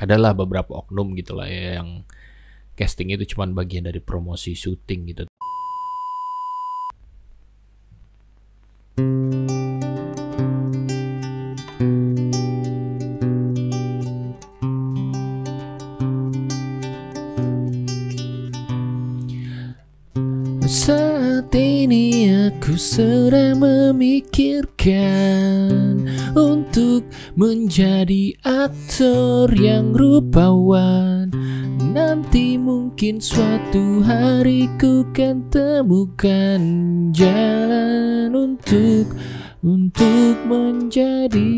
adalah beberapa oknum gitulah ya yang casting itu cuman bagian dari promosi syuting gitu. Saat ini aku sedang memikirkan untuk menjadi aktor yang rupawan. Nanti mungkin suatu hari ku kan temukan jalan untuk menjadi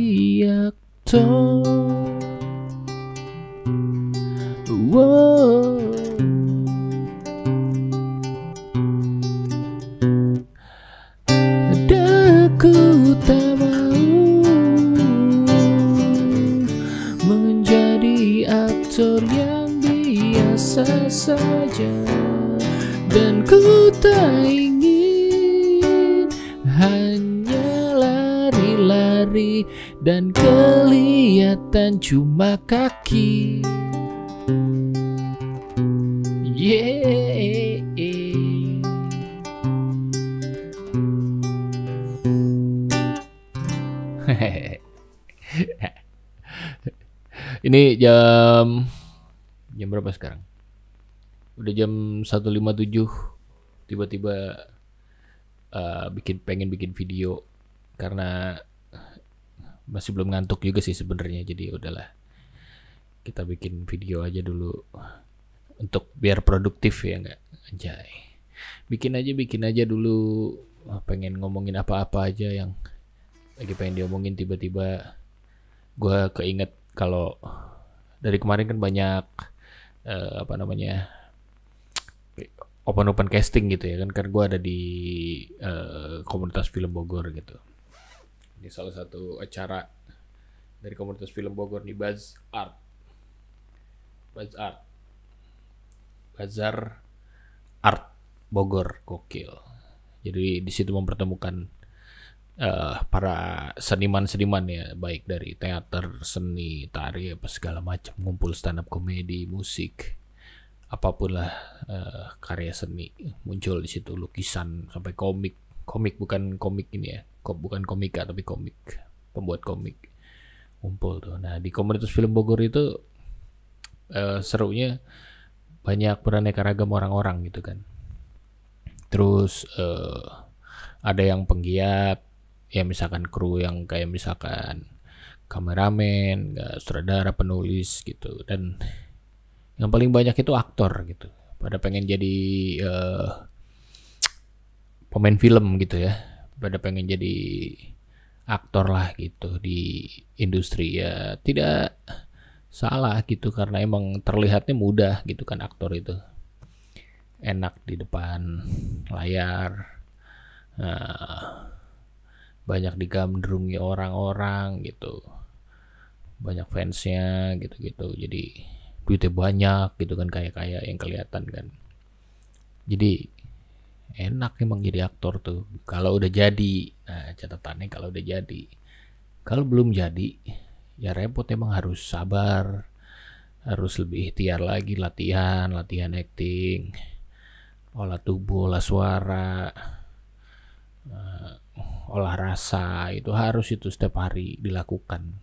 aktor. Wow. Aku tak mau menjadi aktor yang biasa saja, dan ku tak ingin hanya lari-lari dan kelihatan cuma kaki. Yeah. Ini jam berapa sekarang? Udah jam 1.57. Tiba-tiba pengen bikin video karena masih belum ngantuk juga sih sebenarnya. Jadi udahlah, kita bikin video aja dulu untuk biar produktif ya, nggak? Anjay. Bikin aja dulu. Pengen ngomongin apa-apa aja yang lagi pengen diomongin. Tiba-tiba gue keinget kalau dari kemarin kan banyak open casting gitu ya kan gue ada di komunitas film Bogor gitu. Ini salah satu acara dari komunitas film Bogor nih, Bazar Art Bogor, gokil. Jadi di situ mempertemukan para seniman ya, baik dari teater, seni, tari, apa segala macam, ngumpul stand up komedi, musik, apapun lah, karya seni muncul di situ, lukisan sampai komik bukan komik ini ya, bukan komika tapi komik, pembuat komik ngumpul tuh. Nah di komunitas film Bogor itu serunya banyak beraneka ragam orang-orang gitu kan. Terus ada yang penggiat ya, misalkan kru yang kayak misalkan kameramen, sutradara, penulis gitu, dan yang paling banyak itu aktor gitu. Pada pengen jadi pemain film gitu ya, pada pengen jadi aktor lah gitu di industri ya. Tidak salah gitu, karena emang terlihatnya mudah gitu kan, aktor itu enak di depan layar. Banyak digandrungi orang-orang gitu, banyak fansnya gitu-gitu, jadi duitnya banyak gitu kan, kaya-kaya yang kelihatan kan. Jadi enak emang jadi aktor tuh kalau udah jadi. Nah catatannya kalau udah jadi. Kalau belum jadi ya repot, emang harus sabar, harus lebih ikhtiar lagi, latihan acting, olah tubuh, olah suara, olah rasa, itu harus itu setiap hari dilakukan.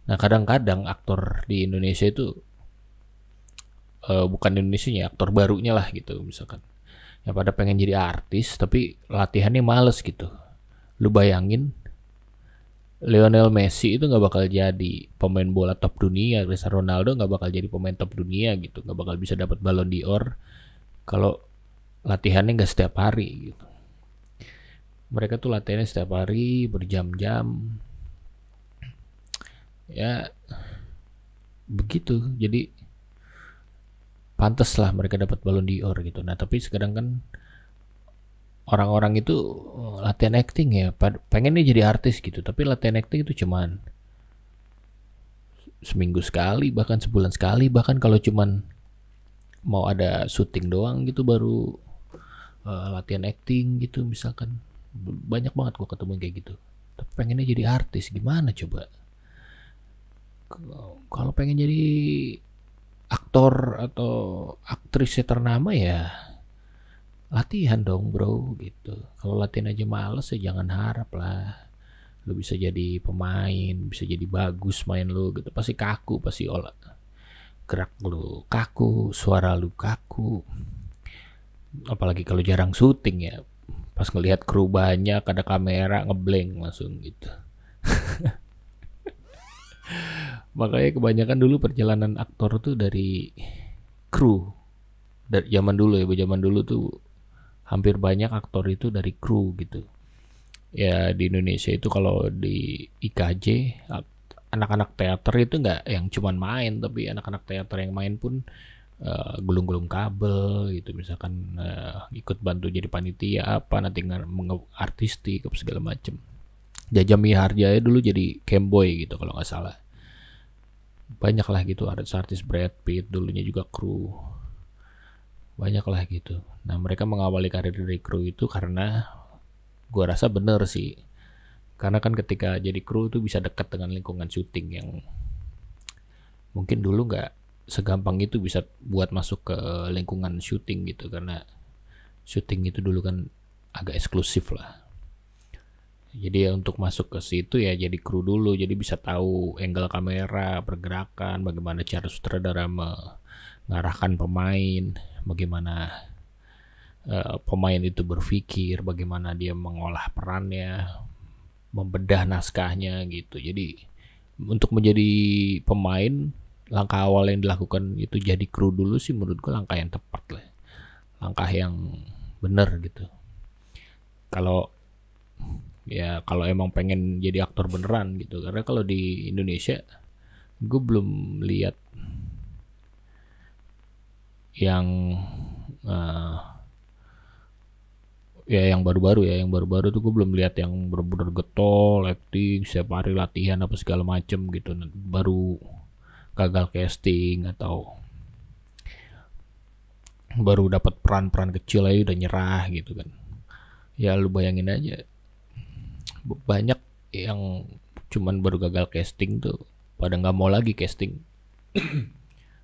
Nah kadang-kadang aktor di Indonesia itu bukan Indonesia ya, aktor barunya lah gitu misalkan, ya pada pengen jadi artis tapi latihannya males gitu. Lu bayangin Lionel Messi itu nggak bakal jadi pemain bola top dunia, Cristiano Ronaldo nggak bakal jadi pemain top dunia gitu, nggak bakal bisa dapat Ballon d'Or kalau latihannya nggak setiap hari gitu. Mereka tuh latihannya setiap hari berjam-jam ya begitu. Jadi pantas lah mereka dapat Ballon d'Or gitu. Nah tapi sekarang kan orang-orang itu latihan acting ya, pengennya jadi artis gitu, tapi latihan acting itu cuman seminggu sekali, bahkan sebulan sekali, bahkan kalau cuman mau ada syuting doang gitu baru latihan acting gitu misalkan. Banyak banget gua ketemu kayak gitu, tapi pengennya jadi artis, gimana coba? Kalau pengen jadi aktor atau aktrisnya ternama ya latihan dong bro gitu. Kalau latihan aja males ya jangan harap lah lu bisa jadi pemain, bisa jadi bagus main lu gitu. Pasti kaku, pasti gerak lu kaku, suara lu kaku. Apalagi kalau jarang syuting ya, pas ngelihat kru banyak ada kamera ngeblank langsung gitu. Makanya kebanyakan dulu perjalanan aktor tuh dari kru. Dari zaman dulu ya, zaman dulu tuh hampir banyak aktor itu dari kru gitu. Ya di Indonesia itu kalau di IKJ anak-anak teater itu nggak yang cuman main, tapi anak-anak teater yang main pun gulung-gulung kabel gitu, misalkan ikut bantu jadi panitia apa nanti artistik apa segala macem. Jaja Miharja dulu jadi camboy gitu kalau nggak salah. Banyak lah gitu artis-artis, Brad Pitt dulunya juga kru, banyak lah gitu. Nah mereka mengawali karir dari kru itu karena gua rasa bener sih, karena kan ketika jadi kru tuh bisa dekat dengan lingkungan syuting yang mungkin dulu nggak segampang itu bisa buat masuk ke lingkungan syuting gitu, karena syuting itu dulu kan agak eksklusif lah. Jadi ya untuk masuk ke situ ya jadi kru dulu, jadi bisa tahu angle kamera, pergerakan, bagaimana cara sutradara mengarahkan pemain, bagaimana pemain itu berpikir, bagaimana dia mengolah perannya, membedah naskahnya gitu. Jadi untuk menjadi pemain, langkah awal yang dilakukan itu jadi kru dulu sih menurut gue langkah yang tepat lah, langkah yang benar gitu. Kalau emang pengen jadi aktor beneran gitu, karena kalau di Indonesia gue belum lihat yang yang baru-baru tuh gue belum lihat yang bener-bener getol acting setiap hari latihan apa segala macem gitu, baru gagal casting atau baru dapat peran-peran kecil aja udah nyerah gitu kan. Ya lu bayangin aja, banyak yang cuman baru gagal casting tuh pada nggak mau lagi casting.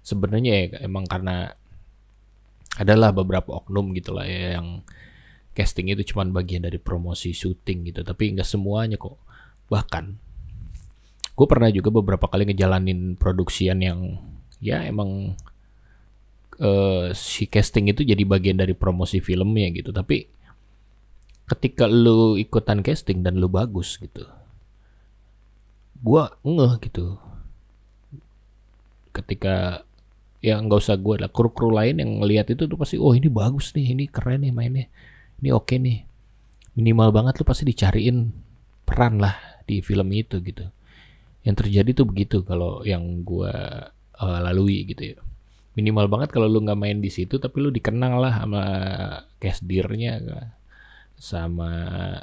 Sebenarnya ya emang karena adalah beberapa oknum gitulah ya yang casting itu cuman bagian dari promosi syuting gitu, tapi nggak semuanya kok. Bahkan gue pernah juga beberapa kali ngejalanin produksian yang ya emang si casting itu jadi bagian dari promosi filmnya gitu, tapi ketika lu ikutan casting dan lu bagus gitu, gua ngeh gitu. Ketika ya nggak usah gua lah, kru lain yang ngelihat itu tuh pasti, oh ini bagus nih, ini keren nih mainnya, ini oke nih. Minimal banget lu pasti dicariin peran lah di film itu gitu. Yang terjadi tuh begitu kalau yang gua lalui gitu ya. Minimal banget kalau lu nggak main di situ, tapi lu dikenal lah sama casdirnya sama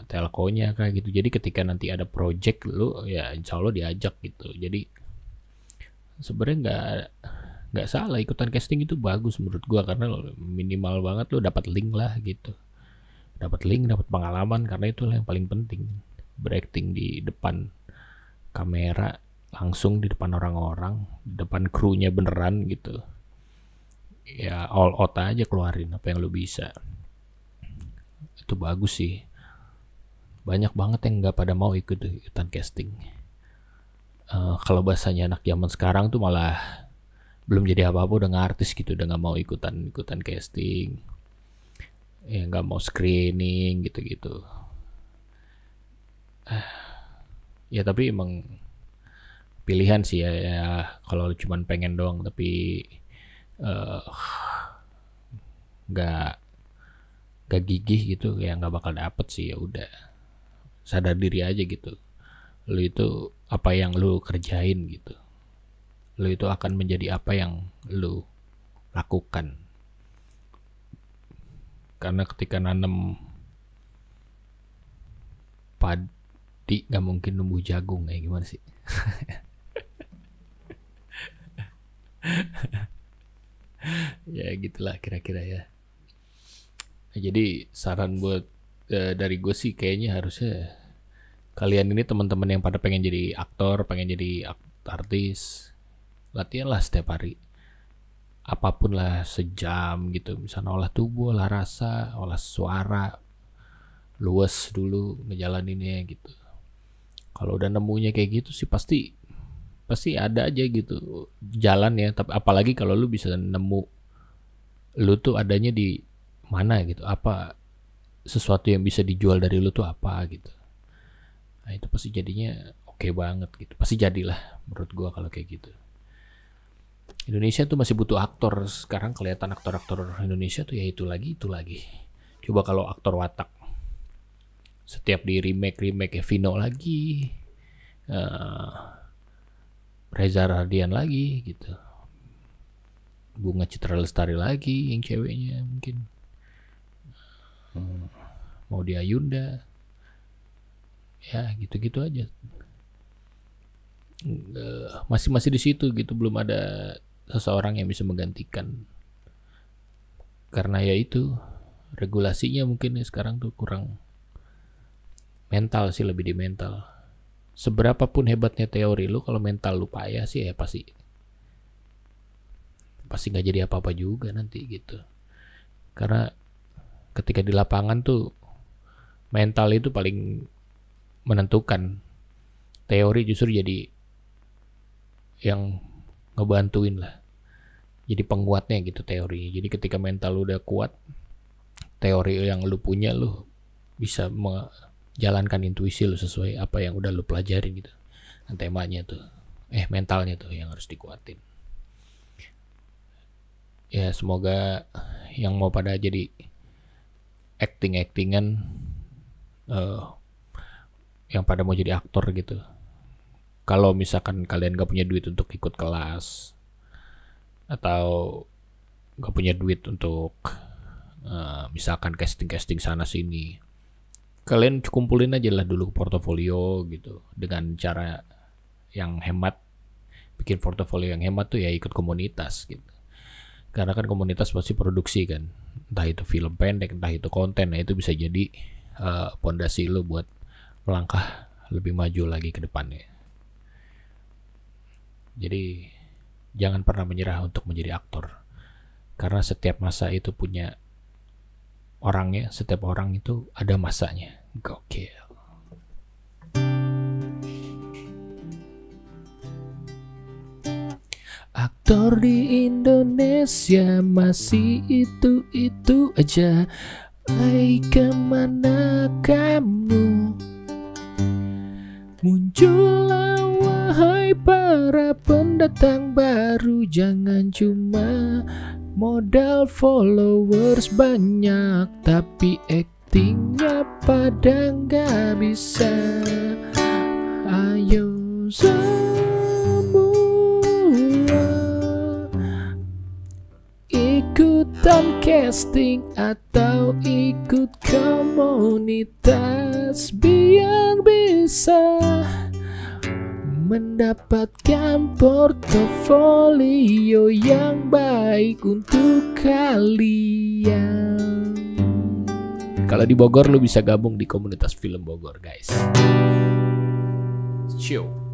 telkonya kayak gitu. Jadi ketika nanti ada project lu ya insya Allah diajak gitu. Jadi sebenarnya nggak salah ikutan casting itu bagus menurut gua, karena minimal banget lu dapat link lah gitu, dapat link, dapat pengalaman, karena itu yang paling penting, berakting di depan kamera langsung di depan orang-orang, di depan krunya beneran gitu. Ya all out aja, keluarin apa yang lu bisa. Itu bagus sih. Banyak banget yang nggak pada mau ikutan casting. Kalau bahasanya anak zaman sekarang tuh malah belum jadi apa-apa udah ngartis gitu, udah nggak mau ikutan casting, ya nggak mau screening gitu-gitu. Ya tapi emang pilihan sih ya kalau cuman pengen doang tapi nggak gigih gitu ya nggak bakal dapet sih. Ya udah, sadar diri aja gitu, lu itu apa yang lu kerjain gitu, lu itu akan menjadi apa yang lu lakukan. Karena ketika nanam padi nggak mungkin numbuh jagung, kayak gimana sih? Ya gitulah kira-kira ya. Jadi saran buat dari gue sih kayaknya harusnya kalian ini teman-teman yang pada pengen jadi aktor, pengen jadi artis, latihan lah setiap hari. apapun lah sejam gitu, misalnya olah tubuh, olah rasa, olah suara, luwes dulu ngejalaninnya gitu. Kalau udah nemunya kayak gitu sih pasti ada aja gitu jalan ya. Tapi apalagi kalau lu bisa nemu lu tuh adanya di mana gitu, apa sesuatu yang bisa dijual dari lu tuh apa gitu. Nah itu pasti jadinya oke banget gitu, pasti jadilah menurut gua kalau kayak gitu. Indonesia tuh masih butuh aktor. Sekarang kelihatan aktor-aktor Indonesia tuh ya itu lagi. Coba kalau aktor watak, setiap di remake ya Vino lagi, Reza Radian lagi gitu, Bunga Citra Lestari lagi yang ceweknya mungkin, Maudy Ayunda, ya gitu-gitu aja. Masih di situ gitu, belum ada seseorang yang bisa menggantikan. Karena ya itu regulasinya mungkin ya sekarang tuh kurang. Mental sih, lebih di mental. Seberapapun hebatnya teori lu, kalau mental lu payah sih ya pasti nggak jadi apa-apa juga nanti gitu. Karena ketika di lapangan tuh mental itu paling menentukan. Teori justru jadi yang ngebantuin lah, jadi penguatnya gitu teori. Jadi ketika mental lu udah kuat, teori yang lu punya lu bisa menjalankan intuisi lu sesuai apa yang udah lu pelajarin gitu. Dan temanya tuh mentalnya tuh yang harus dikuatin. Ya semoga yang mau pada jadi actingan yang pada mau jadi aktor gitu, kalau misalkan kalian gak punya duit untuk ikut kelas atau gak punya duit untuk misalkan casting sana sini, kalian kumpulin aja lah dulu portofolio gitu dengan cara yang hemat. Bikin portofolio yang hemat tuh ya ikut komunitas gitu, karena kan komunitas pasti produksi kan, entah itu film pendek, entah itu konten. Nah itu bisa jadi pondasi lo buat melangkah lebih maju lagi ke depannya. Jadi jangan pernah menyerah untuk menjadi aktor, karena setiap masa itu punya orangnya. Setiap orang itu ada masanya. Gokil. Aktor di Indonesia masih itu aja. Hai, kemana kamu? Muncullah wahai para pendatang baru. Jangan cuma modal followers banyak, tapi actingnya pada nggak bisa. Ayo semua ikutan casting atau ikut komunitas biar bisa mendapatkan portofolio yang baik untuk kalian. Kalau di Bogor lu bisa gabung di komunitas film Bogor, guys. Ciao.